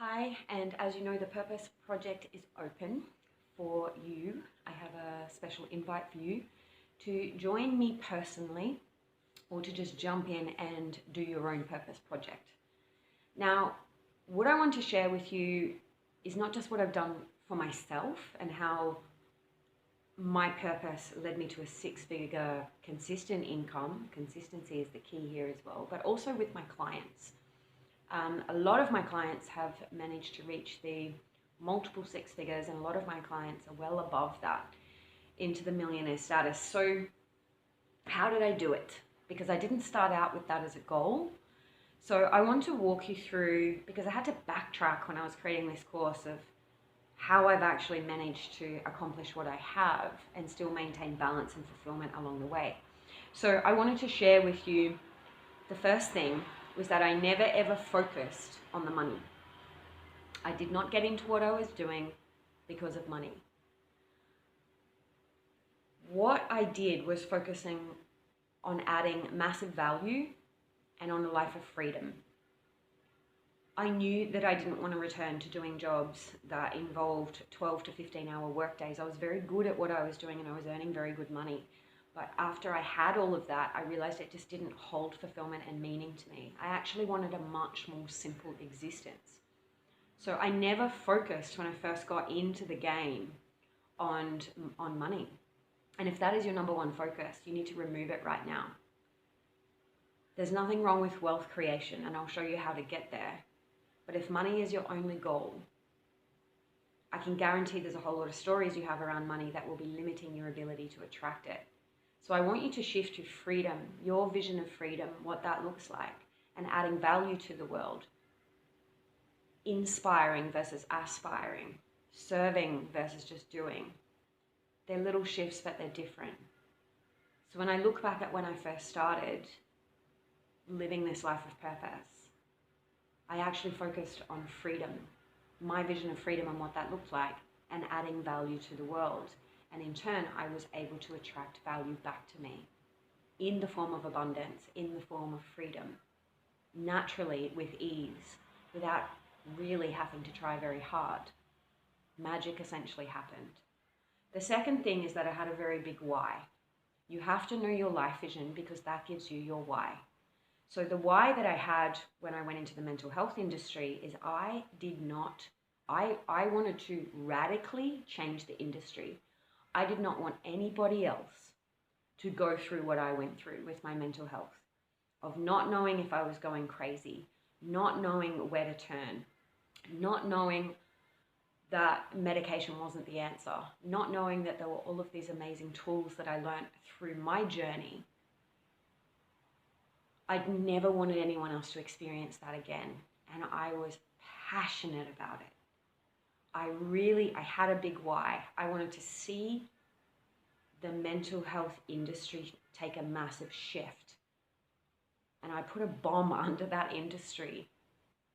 Hi, and as you know, the Purpose Project is open for you. I have a special invite for you to join me personally or to just jump in and do your own Purpose Project. Now, what I want to share with you is not just what I've done for myself and how my purpose led me to a six-figure consistent income. Consistency is the key here as well, but also with my clients. A lot of my clients have managed to reach the multiple six figures, and a lot of my clients are well above that into the millionaire status. So how did I do it? Because I didn't start out with that as a goal. So I want to walk you through, because I had to backtrack when I was creating this course, of how I've actually managed to accomplish what I have and still maintain balance and fulfillment along the way. So I wanted to share with you, the first thing was that I never ever focused on the money. I did not get into what I was doing because of money. What I did was focusing on adding massive value and on a life of freedom. I knew that I didn't want to return to doing jobs that involved 12 to 15-hour workdays. I was very good at what I was doing and I was earning very good money. But after I had all of that, I realized it just didn't hold fulfillment and meaning to me. I actually wanted a much more simple existence. So I never focused when I first got into the game on money. And if that is your number one focus, you need to remove it right now. There's nothing wrong with wealth creation, and I'll show you how to get there. But if money is your only goal, I can guarantee there's a whole lot of stories you have around money that will be limiting your ability to attract it. So I want you to shift to freedom, your vision of freedom, what that looks like, and adding value to the world. Inspiring versus aspiring, serving versus just doing. They're little shifts, but they're different. So when I look back at when I first started living this life of purpose, I actually focused on freedom, my vision of freedom and what that looked like, and adding value to the world. And in turn, I was able to attract value back to me in the form of abundance, in the form of freedom, naturally, with ease, without really having to try very hard. Magic essentially happened. The second thing is that I had a very big why. You have to know your life vision because that gives you your why. So the why that I had when I went into the mental health industry is I wanted to radically change the industry. I did not want anybody else to go through what I went through with my mental health, of not knowing if I was going crazy, not knowing where to turn, not knowing that medication wasn't the answer, not knowing that there were all of these amazing tools that I learned through my journey. I'd never wanted anyone else to experience that again, and I was passionate about it. I had a big why. I wanted to see the mental health industry take a massive shift. And I put a bomb under that industry.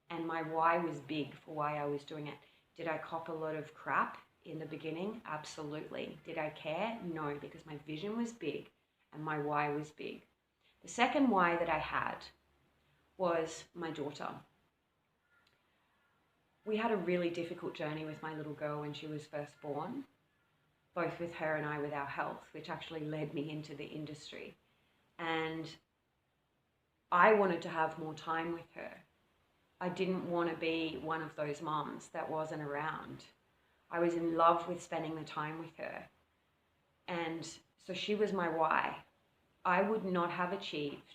And my why was big for why I was doing it. Did I cop a lot of crap in the beginning? Absolutely. Did I care? No, because my vision was big and my why was big. The second why that I had was my daughter. We had a really difficult journey with my little girl when she was first born, both with her and I with our health, which actually led me into the industry. And I wanted to have more time with her. I didn't want to be one of those moms that wasn't around. I was in love with spending the time with her. And so she was my why. I would not have achieved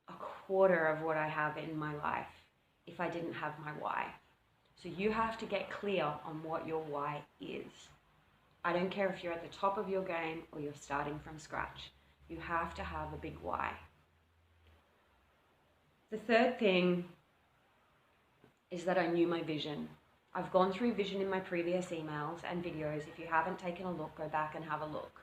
a quarter of what I have in my life if I didn't have my why. So you have to get clear on what your why is. I don't care if you're at the top of your game or you're starting from scratch. You have to have a big why. The third thing is that I knew my vision. I've gone through vision in my previous emails and videos. If you haven't taken a look, go back and have a look.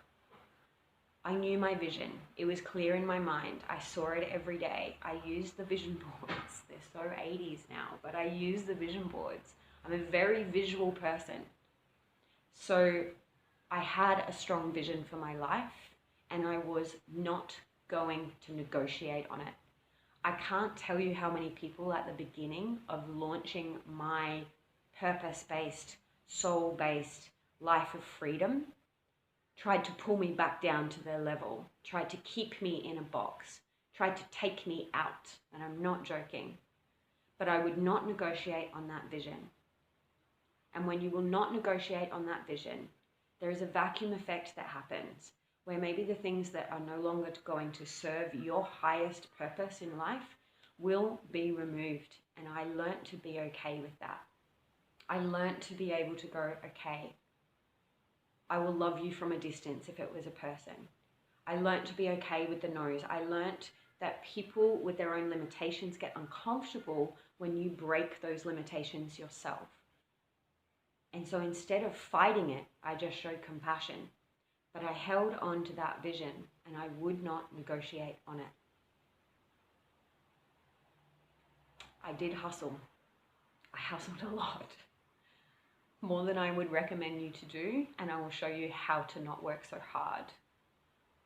I knew my vision. It was clear in my mind. I saw it every day. I used the vision boards. They're so 80s now, but I use the vision boards. I'm a very visual person. So I had a strong vision for my life and I was not going to negotiate on it. I can't tell you how many people at the beginning of launching my purpose-based, soul-based life of freedom tried to pull me back down to their level, tried to keep me in a box, tried to take me out. And I'm not joking. But I would not negotiate on that vision. And when you will not negotiate on that vision, there is a vacuum effect that happens where maybe the things that are no longer going to serve your highest purpose in life will be removed. And I learnt to be okay with that. I learnt to be able to go, okay, I will love you from a distance if it was a person. I learnt to be okay with the no's. I learnt that people with their own limitations get uncomfortable when you break those limitations yourself. And so instead of fighting it, I just showed compassion. But I held on to that vision and I would not negotiate on it. I did hustle. I hustled a lot. More than I would recommend you to do, and I will show you how to not work so hard.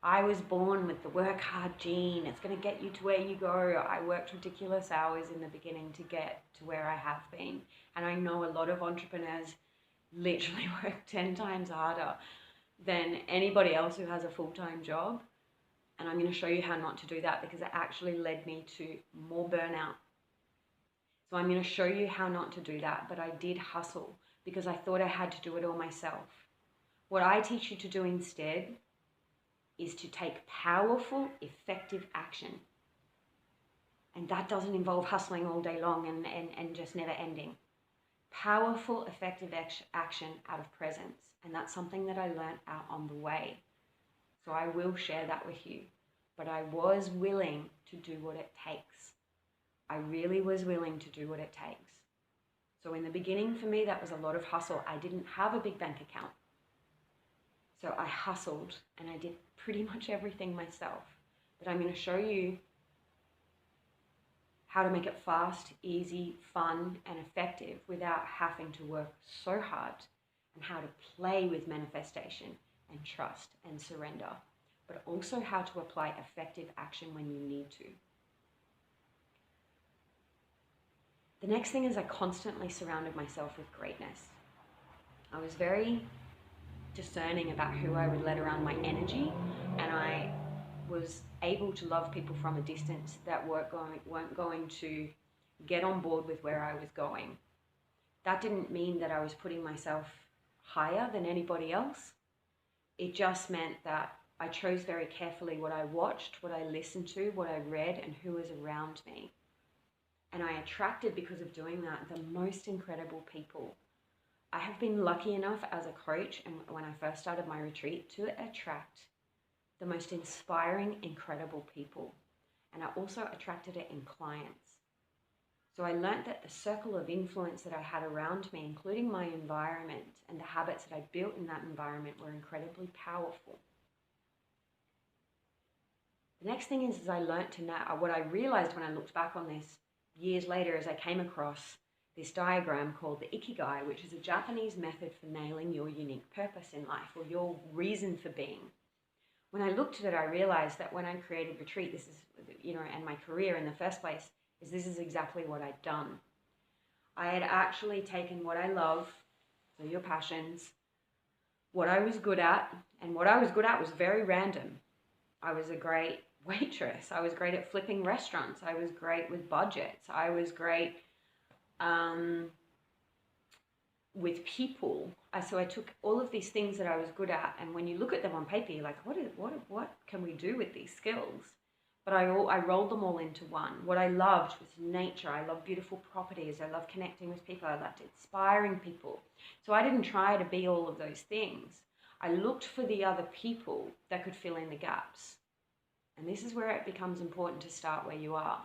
I was born with the work hard gene. It's going to get you to where you go. I worked ridiculous hours in the beginning to get to where I have been. And I know a lot of entrepreneurs literally work 10 times harder than anybody else who has a full-time job. And I'm going to show you how not to do that because it actually led me to more burnout. So I'm going to show you how not to do that. But I did hustle because I thought I had to do it all myself. What I teach you to do instead is to take powerful, effective action. And that doesn't involve hustling all day long and just never ending. Powerful, effective action out of presence. And that's something that I learned out on the way. So I will share that with you. But I was willing to do what it takes. I really was willing to do what it takes. So in the beginning, for me, that was a lot of hustle. I didn't have a big bank account. So I hustled and I did pretty much everything myself. But I'm going to show you how to make it fast, easy, fun, and effective without having to work so hard, and how to play with manifestation and trust and surrender, but also how to apply effective action when you need to. The next thing is I constantly surrounded myself with greatness. I was very discerning about who I would let around my energy, and I was able to love people from a distance that weren't going to get on board with where I was going. That didn't mean that I was putting myself higher than anybody else. It just meant that I chose very carefully what I watched, what I listened to, what I read, and who was around me. And I attracted, because of doing that, the most incredible people. I have been lucky enough as a coach, and when I first started my retreat, to attract the most inspiring, incredible people. And I also attracted it in clients. So I learned that the circle of influence that I had around me, including my environment and the habits that I built in that environment, were incredibly powerful. The next thing is I learned to know, what I realized when I looked back on this years later, as I came across this diagram called the Ikigai, which is a Japanese method for nailing your unique purpose in life, or your reason for being. When I looked at it, I realized that when I created Retreat, this is, and my career in the first place, this is exactly what I'd done. I had actually taken what I love, so your passions, what I was good at, and what I was good at was very random. I was a great waitress. I was great at flipping restaurants. I was great with budgets. I was great with people. So I took all of these things that I was good at, and when you look at them on paper, you're like, what can we do with these skills? But I rolled them all into one. What I loved was nature. I love beautiful properties. I love connecting with people. I loved inspiring people. So I didn't try to be all of those things. I looked for the other people that could fill in the gaps. And this is where it becomes important to start where you are.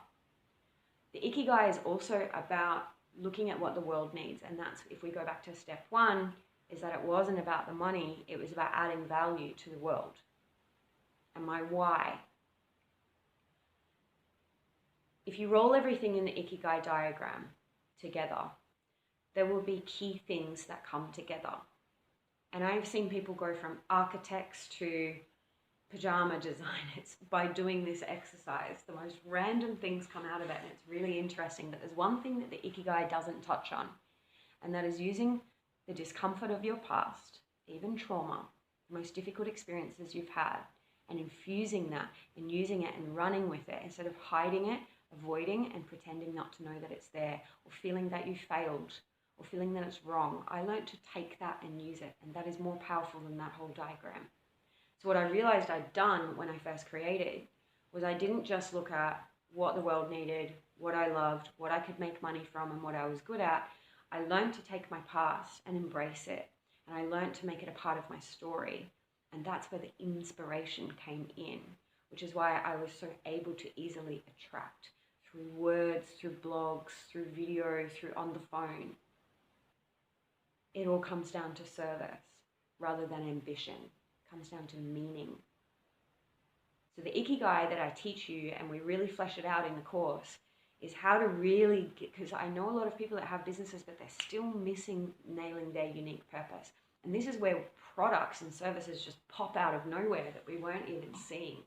The Ikigai is also about looking at what the world needs. And that's, if we go back to step one, is that it wasn't about the money. It was about adding value to the world. And my why. If you roll everything in the Ikigai diagram together, there will be key things that come together. And I've seen people go from architects to pajama design. It's by doing this exercise. The most random things come out of it, and it's really interesting that there's one thing that the Ikigai doesn't touch on, and that is using the discomfort of your past, even trauma, the most difficult experiences you've had, and infusing that and using it and running with it instead of hiding it, avoiding and pretending not to know that it's there, or feeling that you failed, or feeling that it's wrong. I learned to take that and use it, and that is more powerful than that whole diagram. So what I realized I'd done when I first created was I didn't just look at what the world needed, what I loved, what I could make money from, and what I was good at. I learned to take my past and embrace it, and I learned to make it a part of my story. And that's where the inspiration came in, which is why I was so able to easily attract through words, through blogs, through video, through on the phone. It all comes down to service rather than ambition. It comes down to meaning. So the Ikigai that I teach you, and we really flesh it out in the course, is how to really get, because I know a lot of people that have businesses, but they're still missing nailing their unique purpose. And this is where products and services just pop out of nowhere that we weren't even seeing.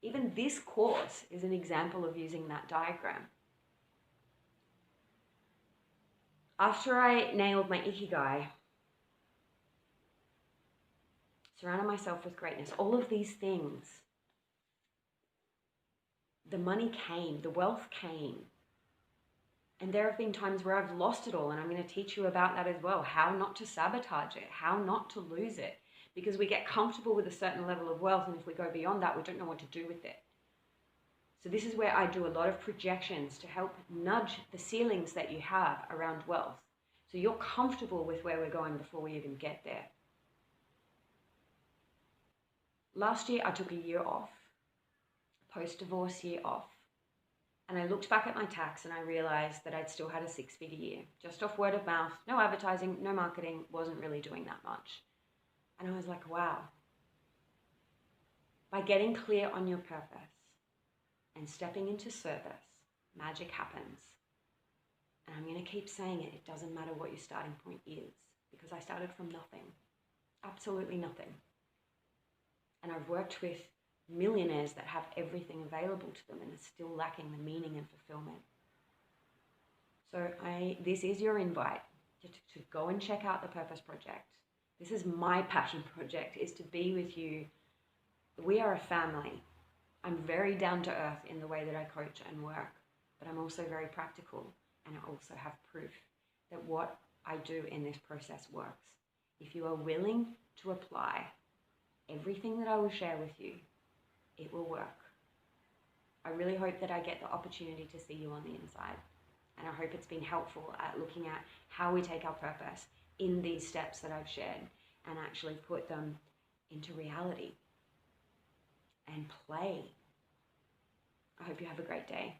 Even this course is an example of using that diagram. After I nailed my Ikigai, surrounded myself with greatness, all of these things, the money came, the wealth came. And there have been times where I've lost it all, and I'm going to teach you about that as well. How not to sabotage it, how not to lose it. Because we get comfortable with a certain level of wealth, and if we go beyond that, we don't know what to do with it. So this is where I do a lot of projections to help nudge the ceilings that you have around wealth. So you're comfortable with where we're going before we even get there. Last year, I took a year off, post-divorce year off. And I looked back at my tax and I realized that I'd still had a 6-figure year, just off word of mouth, no advertising, no marketing, wasn't really doing that much. And I was like, wow. By getting clear on your purpose and stepping into service, magic happens. And I'm going to keep saying it. It doesn't matter what your starting point is, because I started from nothing, absolutely nothing. And I've worked with millionaires that have everything available to them and are still lacking the meaning and fulfillment. So this is your invite to go and check out the Purpose Project. This is my passion project, is to be with you. We are a family. I'm very down to earth in the way that I coach and work, but I'm also very practical, and I also have proof that what I do in this process works. If you are willing to apply everything that I will share with you, it will work. I really hope that I get the opportunity to see you on the inside. And I hope it's been helpful at looking at how we take our purpose in these steps that I've shared and actually put them into reality and play. I hope you have a great day.